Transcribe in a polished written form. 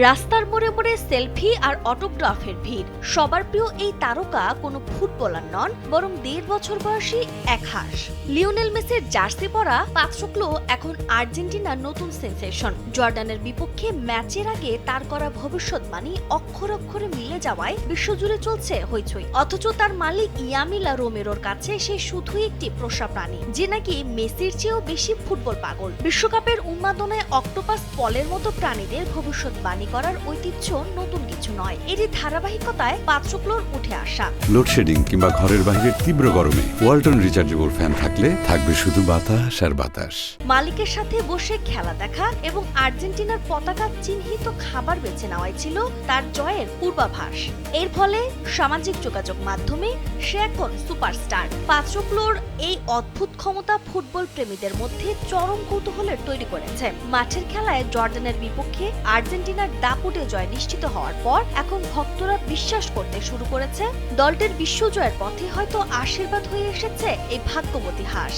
রাস্তার মোড়ে মোড়ে সেলফি আর অটোগ্রাফের ভিড়। সবার প্রিয় এই তারকা কোনো ফুটবলার নন, বরং 1.5 বছর বয়সী এক হাঁস। লিওনেল মেসির জার্সি পরা পাত্রক্লো এখন আর্জেন্টিনার নতুন সেন্সেশন। জর্ডানের বিপক্ষে ম্যাচের আগে তার করা ভবিষ্যৎবাণী অক্ষরে অক্ষরে মিলে যাওয়ায় বিশ্বজুড়ে চলছে হইচই। অথচ তার মালিক ইয়ামিলা রোমেরোর কাছে সে শুধুই একটি পোষা প্রাণী, যে নাকি মেসির চেয়েও বেশি ফুটবল পাগল। বিশ্বকাপের উন্মাদনায় অক্টোপাস পলের মতো প্রাণীদের ভবিষ্যৎবাণী করার ঐতিহ্য নতুন কিছু নয়, এরই ধারাবাহিকতায় পাত্রক্লোর উঠে আসা। লোডশেডিং কিংবা ঘরের বাইরের তীব্র গরমে ওয়ালটন রিচার্জেবল ফ্যান থাকলে থাকবে শুধু বাতাস আর বাতাস। মালিকের সাথে বসে খেলা দেখা এবং আর্জেন্টিনার পতাকা চিহ্নিত খাবার বেছে নেওয়াই ছিল তার জয়ের পূর্বাভাস। এর ফলে সামাজিক যোগাযোগ মাধ্যমে সে এখন সুপারস্টার। পাত্রক্লোর এই অদ্ভুত ক্ষমতা ফুটবল প্রেমীদের মধ্যে চরম কৌতূহলের তৈরি করেছে। মাঠের খেলায় জর্ডানের বিপক্ষে আর্জেন্টিনার দাপুটে জয় নিশ্চিত হওয়ার পর এখন ভক্তরা বিশ্বাস করতে শুরু করেছে দলটির বিশ্বজয়ের পথে হয়তো আশীর্বাদ হয়ে এসেছে এই ভাগ্যবতী হাঁস।